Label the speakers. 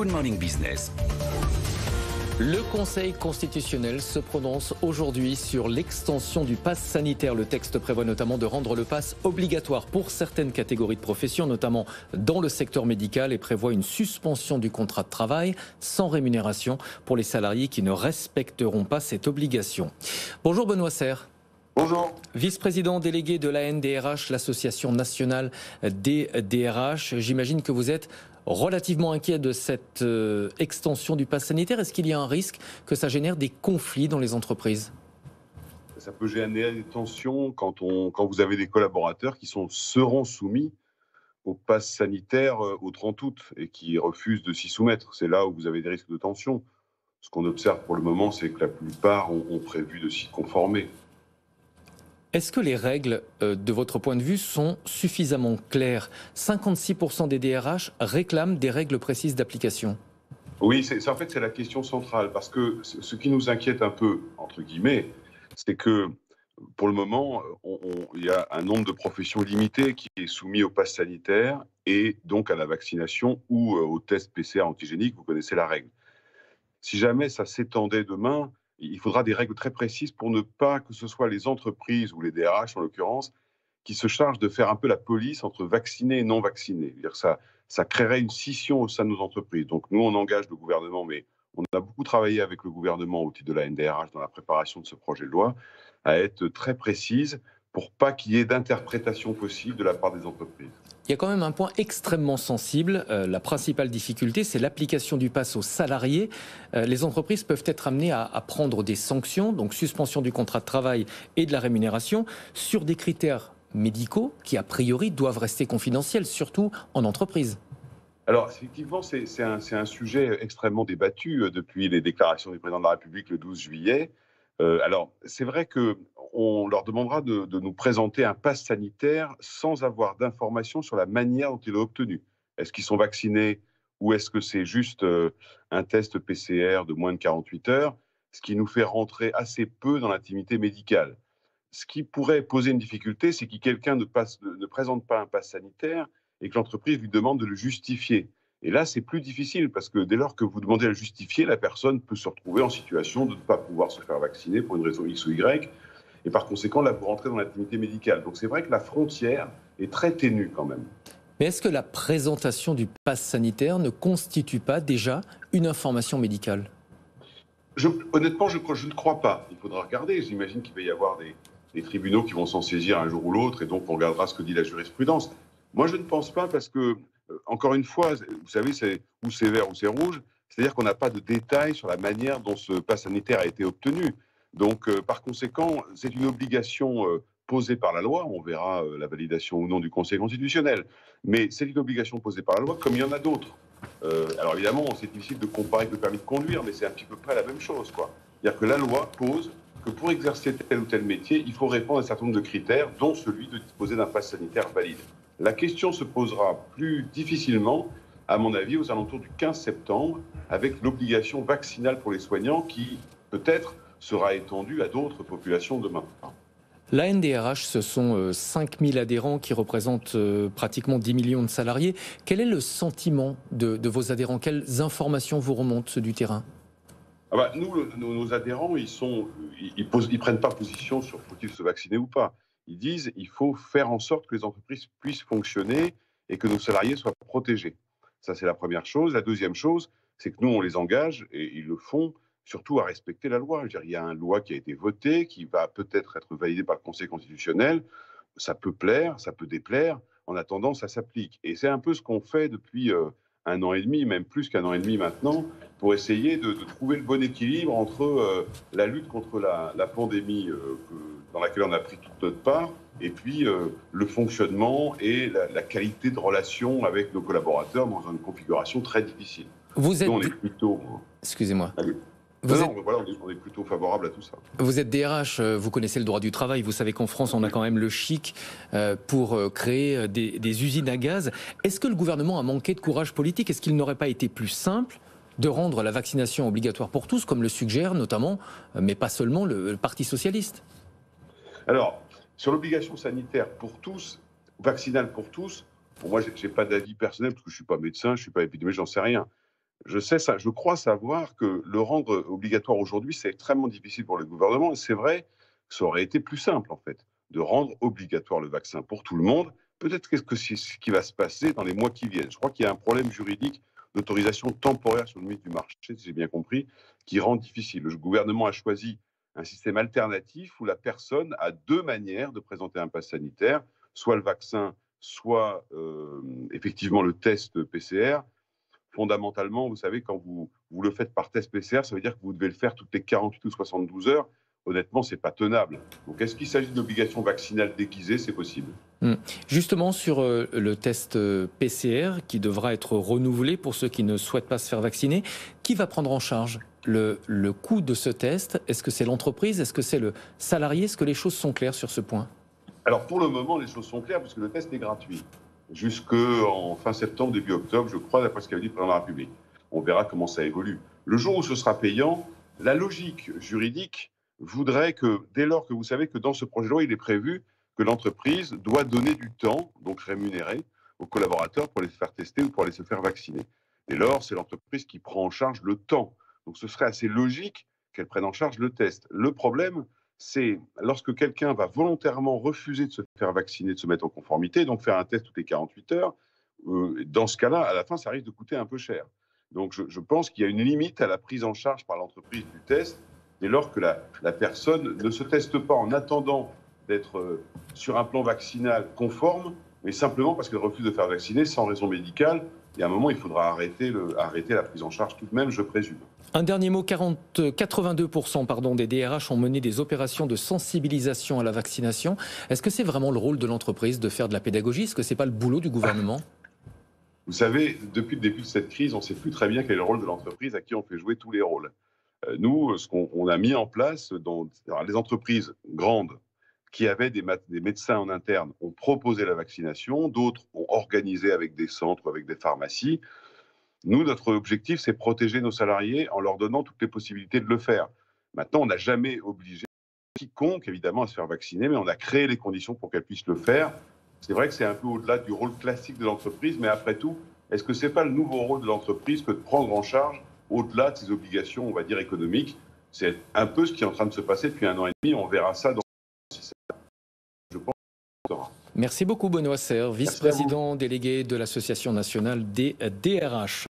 Speaker 1: Good Morning Business.
Speaker 2: Le Conseil constitutionnel se prononce aujourd'hui sur l'extension du pass sanitaire. Le texte prévoit notamment de rendre le pass obligatoire pour certaines catégories de professions, notamment dans le secteur médical, et prévoit une suspension du contrat de travail sans rémunération pour les salariés qui ne respecteront pas cette obligation. Bonjour Benoît Serre.
Speaker 3: Bonjour.
Speaker 2: Vice-président délégué de l'ANDRH, l'Association nationale des DRH. J'imagine que vous êtes relativement inquiet de cette extension du pass sanitaire. Est-ce qu'il y a un risque que ça génère des conflits dans les entreprises ?
Speaker 3: Ça peut générer des tensions quand vous avez des collaborateurs qui seront soumis au pass sanitaire au 30 août et qui refusent de s'y soumettre. C'est là où vous avez des risques de tension. Ce qu'on observe pour le moment, c'est que la plupart ont prévu de s'y conformer.
Speaker 2: Est-ce que les règles, de votre point de vue, sont suffisamment claires ? 56% des DRH réclament des règles précises d'application.
Speaker 3: Oui, en fait, c'est la question centrale. Parce que ce qui nous inquiète un peu, entre guillemets, c'est que pour le moment, il y a un nombre de professions limité qui est soumis au pass sanitaire et donc à la vaccination ou au test PCR antigénique. Vous connaissez la règle. Si jamais ça s'étendait demain, il faudra des règles très précises pour ne pas que ce soit les entreprises ou les DRH en l'occurrence qui se chargent de faire un peu la police entre vaccinés et non vaccinés. Ça créerait une scission au sein de nos entreprises. Donc nous, on engage le gouvernement, mais on a beaucoup travaillé avec le gouvernement au titre de la NDRH dans la préparation de ce projet de loi, à être très précise pour pas qu'il y ait d'interprétation possible de la part des entreprises.
Speaker 2: Il y a quand même un point extrêmement sensible. La principale difficulté, c'est l'application du pass aux salariés. Les entreprises peuvent être amenées à prendre des sanctions, donc suspension du contrat de travail et de la rémunération, sur des critères médicaux qui, a priori, doivent rester confidentiels, surtout en entreprise.
Speaker 3: Alors, effectivement, c'est un sujet extrêmement débattu depuis les déclarations du président de la République le 12 juillet. Alors, c'est vrai qu'on leur demandera de nous présenter un pass sanitaire sans avoir d'informations sur la manière dont il est obtenu. Est-ce qu'ils sont vaccinés ou est-ce que c'est juste un test PCR de moins de 48 heures, ce qui nous fait rentrer assez peu dans l'intimité médicale. Ce qui pourrait poser une difficulté, c'est que quelqu'un ne présente pas un pass sanitaire et que l'entreprise lui demande de le justifier. Et là, c'est plus difficile parce que dès lors que vous demandez à le justifier, la personne peut se retrouver en situation de ne pas pouvoir se faire vacciner pour une raison X ou Y. Et par conséquent, là, vous rentrez dans l'intimité médicale. Donc c'est vrai que la frontière est très ténue quand même.
Speaker 2: Mais est-ce que la présentation du pass sanitaire ne constitue pas déjà une information médicale ?
Speaker 3: Honnêtement, je ne crois pas. Il faudra regarder. J'imagine qu'il va y avoir des tribunaux qui vont s'en saisir un jour ou l'autre et donc on regardera ce que dit la jurisprudence. Moi, je ne pense pas parce que, encore une fois, vous savez, c'est ou c'est vert ou c'est rouge. C'est-à-dire qu'on n'a pas de détails sur la manière dont ce pass sanitaire a été obtenu. Donc, par conséquent, c'est une obligation posée par la loi. On verra la validation ou non du Conseil constitutionnel. Mais c'est une obligation posée par la loi, comme il y en a d'autres. Alors évidemment, c'est difficile de comparer avec le permis de conduire, mais c'est un petit peu près la même chose, quoi. C'est-à-dire que la loi pose que pour exercer tel ou tel métier, il faut répondre à un certain nombre de critères, dont celui de disposer d'un pass sanitaire valide. La question se posera plus difficilement, à mon avis, aux alentours du 15 septembre, avec l'obligation vaccinale pour les soignants qui, peut-être, sera étendue à d'autres populations demain.
Speaker 2: La NDRH, ce sont 5000 adhérents qui représentent pratiquement 10 millions de salariés. Quel est le sentiment de vos adhérents ? Quelles informations vous remontent du terrain ?
Speaker 3: Nous, nos adhérents, ils prennent pas position sur faut-il se vacciner ou pas. Ils disent il faut faire en sorte que les entreprises puissent fonctionner et que nos salariés soient protégés. Ça, c'est la première chose. La deuxième chose, c'est que nous, on les engage, et ils le font, surtout à respecter la loi. Je veux dire, il y a une loi qui a été votée, qui va peut-être être validée par le Conseil constitutionnel. Ça peut plaire, ça peut déplaire. En attendant, ça s'applique. Et c'est un peu ce qu'on fait depuis un an et demi, même plus qu'un an et demi maintenant, pour essayer de trouver le bon équilibre entre la lutte contre la pandémie dans laquelle on a pris toute notre part, et puis le fonctionnement et la qualité de relation avec nos collaborateurs dans une configuration très difficile.
Speaker 2: Vous êtes...
Speaker 3: Nous, on est plutôt...
Speaker 2: Excusez-moi.
Speaker 3: Allez. On est plutôt favorable à tout ça.
Speaker 2: Vous êtes DRH, vous connaissez le droit du travail, vous savez qu'en France, on a quand même le chic pour créer des usines à gaz. Est-ce que le gouvernement a manqué de courage politique ? Est-ce qu'il n'aurait pas été plus simple de rendre la vaccination obligatoire pour tous, comme le suggère notamment, mais pas seulement, le Parti socialiste ?
Speaker 3: Alors, sur l'obligation sanitaire pour tous, vaccinale pour tous, pour moi, je n'ai pas d'avis personnel, parce que je ne suis pas médecin, je ne suis pas épidémiologiste, j'en sais rien. Je sais ça, je crois savoir que le rendre obligatoire aujourd'hui, c'est extrêmement difficile pour le gouvernement. Et c'est vrai que ça aurait été plus simple, en fait, de rendre obligatoire le vaccin pour tout le monde. Peut-être qu'est-ce que c'est ce qui va se passer dans les mois qui viennent. Je crois qu'il y a un problème juridique d'autorisation temporaire sur le mise du marché, si j'ai bien compris, qui rend difficile. Le gouvernement a choisi un système alternatif où la personne a deux manières de présenter un pass sanitaire, soit le vaccin, soit effectivement le test PCR. Fondamentalement, vous savez, quand vous le faites par test PCR, ça veut dire que vous devez le faire toutes les 48 ou 72 heures. Honnêtement, ce n'est pas tenable. Donc, est-ce qu'il s'agit d'obligation vaccinale déguisée? C'est possible.
Speaker 2: Justement, sur le test PCR qui devra être renouvelé pour ceux qui ne souhaitent pas se faire vacciner, qui va prendre en charge le coût de ce test? Est-ce que c'est l'entreprise? Est-ce que c'est le salarié? Est-ce que les choses sont claires sur ce point?
Speaker 3: Alors, pour le moment, les choses sont claires puisque le test est gratuit. Jusqu'en fin septembre, début octobre, je crois, d'après ce qu'avait dit le président de la République. On verra comment ça évolue. Le jour où ce sera payant, la logique juridique voudrait que, dès lors que vous savez que dans ce projet de loi, il est prévu que l'entreprise doit donner du temps, donc rémunéré, aux collaborateurs pour les faire tester ou pour les se faire vacciner. Dès lors, c'est l'entreprise qui prend en charge le temps. Donc ce serait assez logique qu'elle prenne en charge le test. Le problème, c'est lorsque quelqu'un va volontairement refuser de se faire vacciner, de se mettre en conformité, donc faire un test toutes les 48 heures, dans ce cas-là, à la fin, ça risque de coûter un peu cher. Donc je pense qu'il y a une limite à la prise en charge par l'entreprise du test, dès lors que la personne ne se teste pas en attendant d'être sur un plan vaccinal conforme, mais simplement parce qu'elle refuse de faire vacciner sans raison médicale. Et à un moment, il faudra arrêter la prise en charge tout de même, je présume.
Speaker 2: Un dernier mot, 82% des DRH ont mené des opérations de sensibilisation à la vaccination. Est-ce que c'est vraiment le rôle de l'entreprise de faire de la pédagogie? Est-ce que ce n'est pas le boulot du gouvernement?
Speaker 3: Vous savez, depuis le début de cette crise, on ne sait plus très bien quel est le rôle de l'entreprise à qui on fait jouer tous les rôles. Nous, ce qu'on a mis en place dans les entreprises grandes qui avaient des médecins en interne ont proposé la vaccination, d'autres ont organisé avec des centres, avec des pharmacies. Nous, notre objectif, c'est protéger nos salariés en leur donnant toutes les possibilités de le faire. Maintenant, on n'a jamais obligé quiconque, évidemment, à se faire vacciner, mais on a créé les conditions pour qu'elles puissent le faire. C'est vrai que c'est un peu au-delà du rôle classique de l'entreprise, mais après tout, est-ce que ce n'est pas le nouveau rôle de l'entreprise que de prendre en charge, au-delà de ses obligations, on va dire, économiques? C'est un peu ce qui est en train de se passer depuis 1 an et demi. On verra ça dans... Je pense.
Speaker 2: Merci beaucoup Benoît Serre, vice-président délégué de l'Association nationale des DRH.